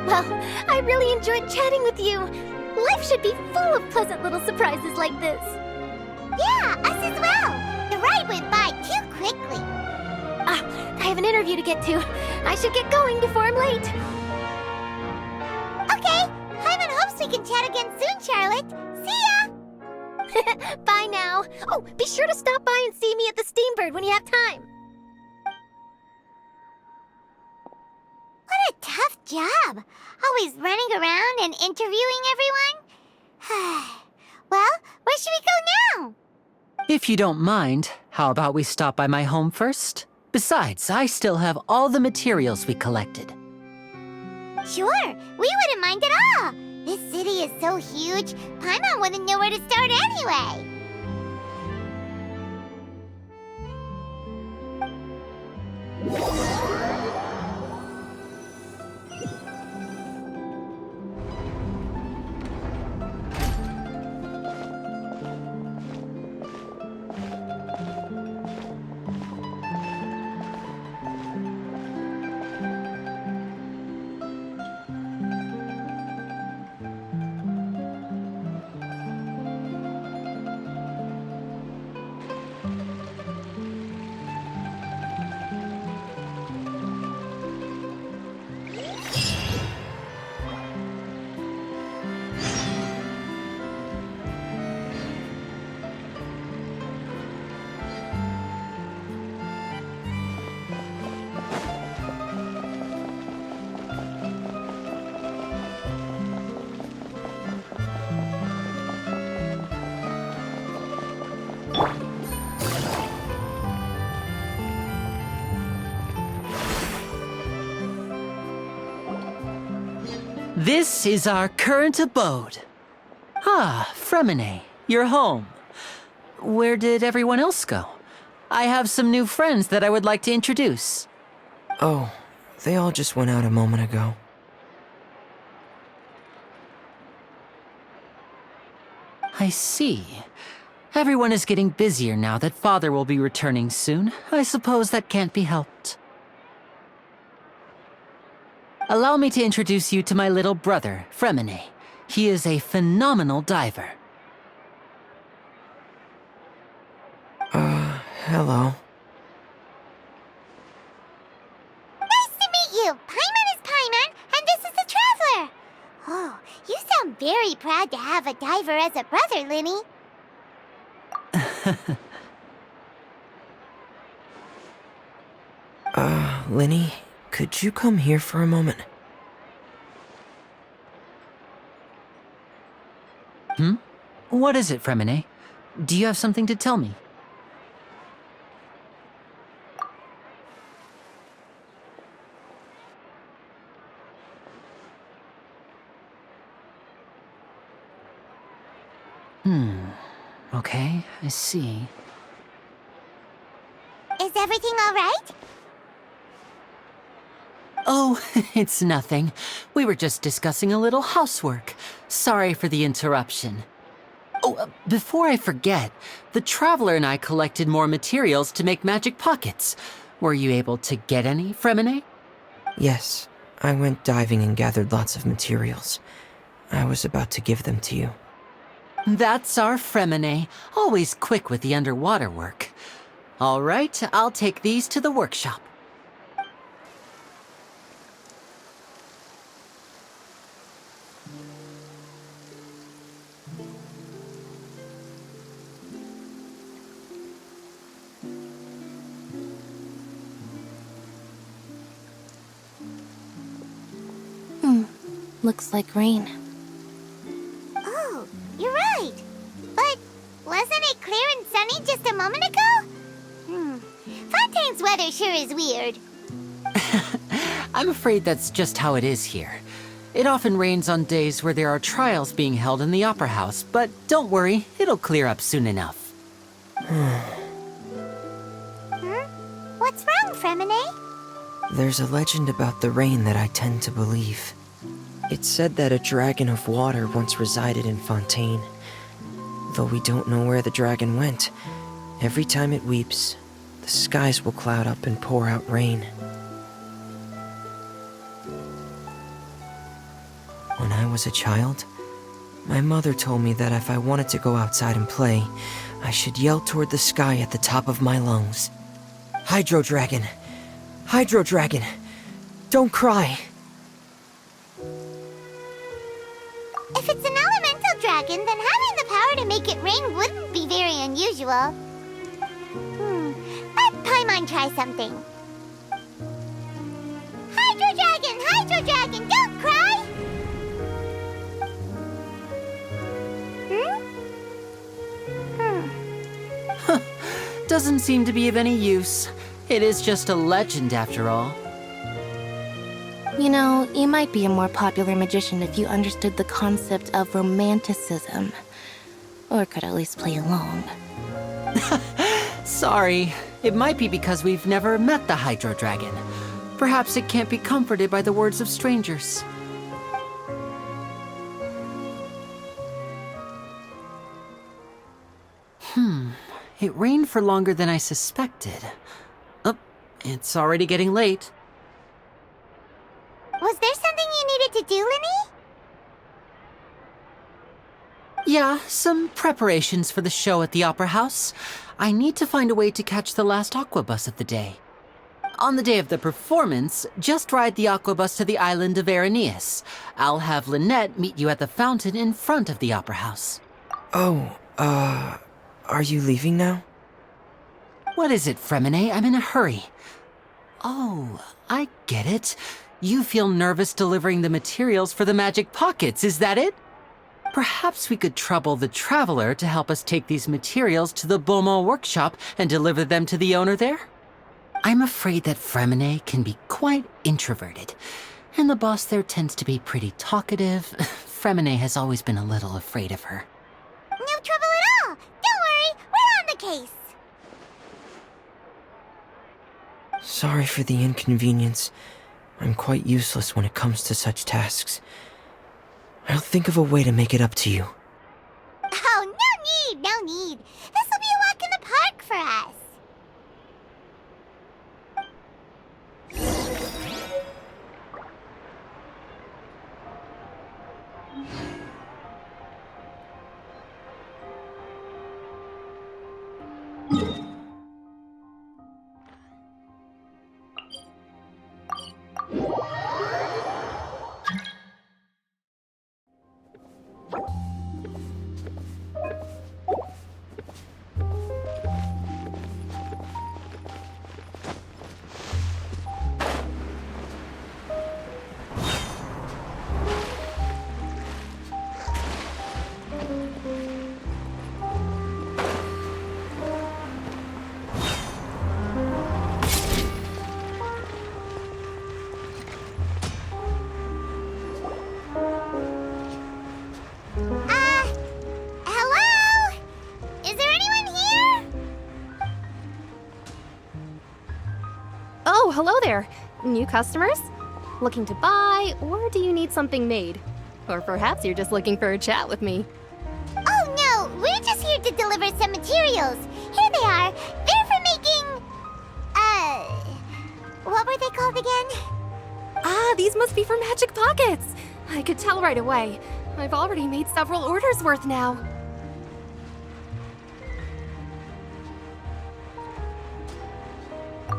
Well, I really enjoyed chatting with you. Life should be full of pleasant little surprises like this. Yeah, us as well. The ride went by too quickly. I have an interview to get to. I should get going before I'm late. Okay, Hyman hopes we can chat again soon, Charlotte. See ya! Bye now. Oh, be sure to stop by and see me at the Steambird when you have time. What a tough job. Always running around and interviewing everyone. Well, where should we go now? If you don't mind, how about we stop by my home first? Besides, I still have all the materials we collected. Sure, we wouldn't mind at all. This city is so huge, Paimon wouldn't know where to start anyway. This is our current abode. Ah, Fremine, you're home. Where did everyone else go? I have some new friends that I would like to introduce. Oh, they all just went out a moment ago. I see. Everyone is getting busier now that Father will be returning soon. I suppose that can't be helped. Allow me to introduce you to my little brother, Fremine. He is a phenomenal diver. Hello. Nice to meet you! Paimon is Paimon, and this is the Traveler! Oh, you sound very proud to have a diver as a brother, Linny. Linny, could you come here for a moment? What is it, Fremine? Do you have something to tell me? Okay, I see. Is everything all right? Oh, it's nothing. We were just discussing a little housework. Sorry for the interruption. Oh, before I forget, the Traveler and I collected more materials to make magic pockets. Were you able to get any, Fremine? Yes, I went diving and gathered lots of materials. I was about to give them to you. That's our Fremine, always quick with the underwater work. All right, I'll take these to the workshop. Looks like rain. Oh, you're right. But wasn't it clear and sunny just a moment ago? Fontaine's weather sure is weird. I'm afraid that's just how it is here. It often rains on days where there are trials being held in the Opera House, but don't worry, it'll clear up soon enough. What's wrong, Fremine? There's a legend about the rain that I tend to believe. It's said that a dragon of water once resided in Fontaine. Though we don't know where the dragon went, every time it weeps, the skies will cloud up and pour out rain. was a child, my mother told me that if I wanted to go outside and play, I should yell toward the sky at the top of my lungs. Hydro Dragon! Hydro Dragon! Don't cry! If it's an elemental dragon, then having the power to make it rain wouldn't be very unusual. Let Paimon try something. Hydro Dragon! Hydro Dragon! Don't cry! Doesn't seem to be of any use. It is just a legend after all. You know, you might be a more popular magician if you understood the concept of romanticism. Or could at least play along. Sorry. It might be because we've never met the Hydro Dragon. Perhaps it can't be comforted by the words of strangers. It rained for longer than I suspected. Oh, it's already getting late. Was there something you needed to do, Linny? Yeah, some preparations for the show at the Opera House. I need to find a way to catch the last aqua bus of the day. On the day of the performance, just ride the aqua bus to the island of Araneus. I'll have Lynette meet you at the fountain in front of the Opera House. Oh, are you leaving now? What is it, Fremine? I'm in a hurry. Oh, I get it. You feel nervous delivering the materials for the magic pockets, is that it? Perhaps we could trouble the Traveler to help us take these materials to the Beaumont workshop and deliver them to the owner there? I'm afraid that Fremine can be quite introverted, and the boss there tends to be pretty talkative. Fremine has always been a little afraid of her. No trouble at all! Don't worry, we're on the case! Sorry for the inconvenience. I'm quite useless when it comes to such tasks. I'll think of a way to make it up to you. Oh, no need, no need. This will be a walk in the park for us. Hello? Is there anyone here? Oh, hello there. New customers? Looking to buy, or do you need something made? Or perhaps you're just looking for a chat with me. Oh no, we're just here to deliver some materials. Here they are. They're for making... what were they called again? Ah, these must be for magic pockets. I could tell right away. I've already made several orders worth now.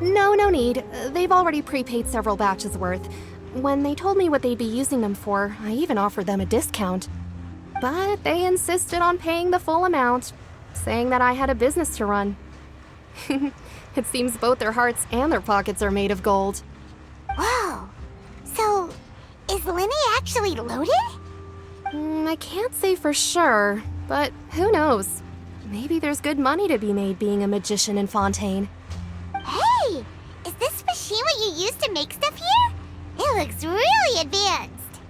No need. They've already prepaid several batches worth. When they told me what they'd be using them for, I even offered them a discount. But they insisted on paying the full amount, saying that I had a business to run. It seems both their hearts and their pockets are made of gold. Whoa. So, is Linny actually loaded? I can't say for sure, but who knows? Maybe there's good money to be made being a magician in Fontaine. Hey! Is this machine what you use to make stuff here? It looks really advanced.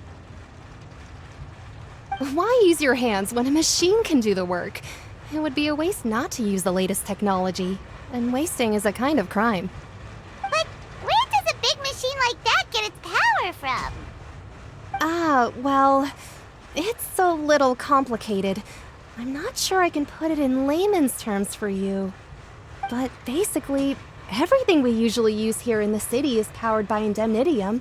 Why use your hands when a machine can do the work? It would be a waste not to use the latest technology, and wasting is a kind of crime. But where does a big machine like that get its power from? Well, it's a little complicated. I'm not sure I can put it in layman's terms for you. But basically, everything we usually use here in the city is powered by indemnitium.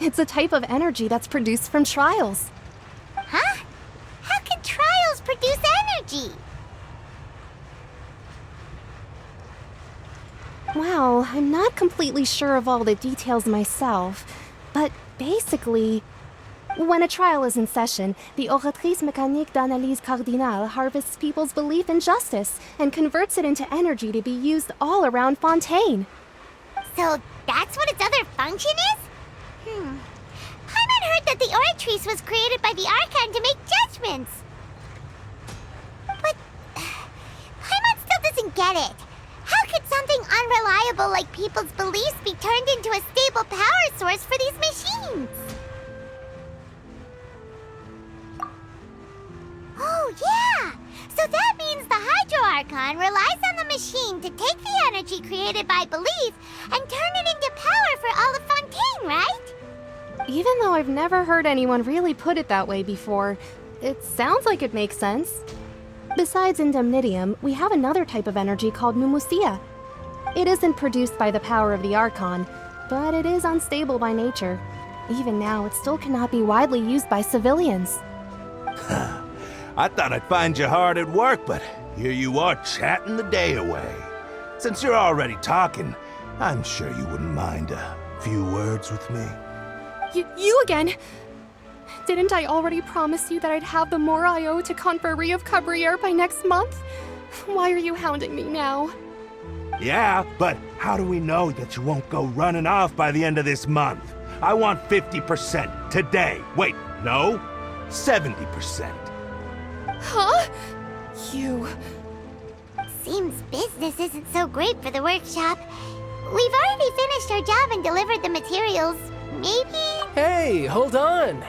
It's a type of energy that's produced from trials. Well, I'm not completely sure of all the details myself, but basically, when a trial is in session, the Oratrice Mécanique d'Analyse Cardinale harvests people's belief in justice and converts it into energy to be used all around Fontaine. So that's what its other function is? Paimon heard that the Oratrice was created by the Archon to make judgments. But Paimon still doesn't get it. How could something unreliable like people's beliefs be turned into a stable power source for these machines? Oh, yeah! So that means the Hydro Archon relies on the machine to take the energy created by belief and turn it into power for all of Fontaine, right? Even though I've never heard anyone really put it that way before, it sounds like it makes sense. Besides indemnitium, we have another type of energy called pneumosia. It isn't produced by the power of the Archon, but it is unstable by nature. Even now, it still cannot be widely used by civilians. I thought I'd find you hard at work, but here you are chatting the day away. Since you're already talking, I'm sure you wouldn't mind a few words with me. You again? Didn't I already promise you that I'd have the more I owe to Confrérie of Cabriere by next month? Why are you hounding me now? Yeah, but how do we know that you won't go running off by the end of this month? I want 50% today. Wait, no, 70%. Huh? You... Seems business isn't so great for the workshop. We've already finished our job and delivered the materials. Maybe... Hey, hold on!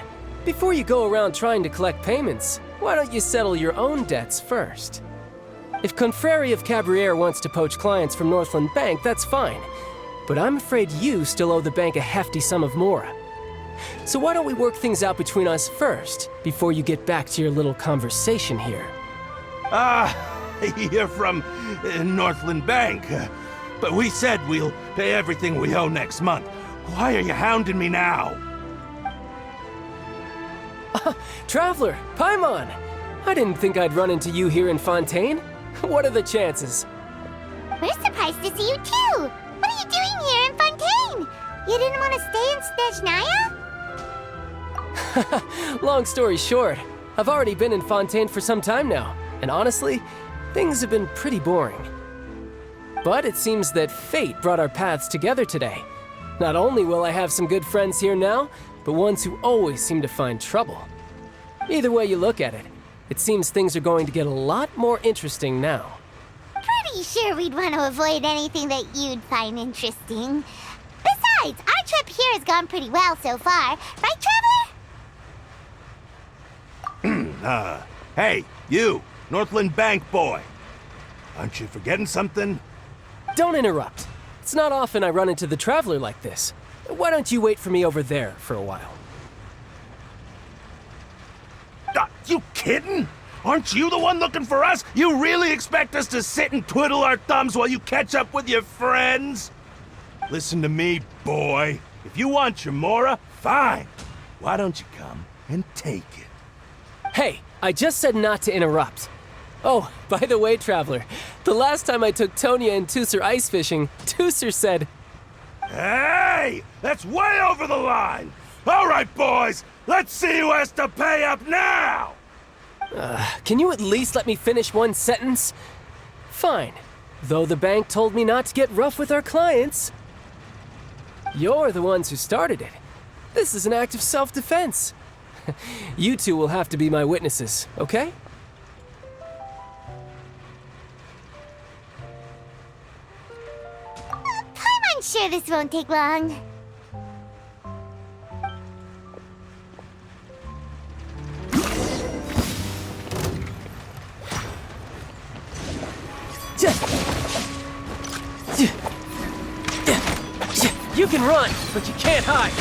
Before you go around trying to collect payments, why don't you settle your own debts first? If Confrérie of Cabriere wants to poach clients from Northland Bank, that's fine. But I'm afraid you still owe the bank a hefty sum of mora. So why don't we work things out between us first, before you get back to your little conversation here? You're from Northland Bank. But we said we'll pay everything we owe next month. Why are you hounding me now? Traveler, Paimon! I didn't think I'd run into you here in Fontaine. What are the chances? We're surprised to see you too! What are you doing here in Fontaine? You didn't want to stay in Snezhnaya? Long story short, I've already been in Fontaine for some time now, and honestly, things have been pretty boring. But it seems that fate brought our paths together today. Not only will I have some good friends here now, but ones who always seem to find trouble. Either way you look at it, it seems things are going to get a lot more interesting now. Pretty sure we'd want to avoid anything that you'd find interesting. Besides, our trip here has gone pretty well so far, right, Traveler? Hey, you, Northland Bank boy. Aren't you forgetting something? Don't interrupt. It's not often I run into the Traveler like this. Why don't you wait for me over there for a while? You kidding? Aren't you the one looking for us? You really expect us to sit and twiddle our thumbs while you catch up with your friends? Listen to me, boy. If you want your mora, fine. Why don't you come and take it? Hey, I just said not to interrupt. Oh, by the way, Traveler, the last time I took Tonya and Tusser ice fishing, Tusser said... Hey! That's way over the line! All right, boys, let's see who has to pay up now! Can you at least let me finish one sentence? Fine. Though the bank told me not to get rough with our clients. You're the ones who started it. This is an act of self-defense. You two will have to be my witnesses, okay? I'm sure this won't take long. You can run, but you can't hide.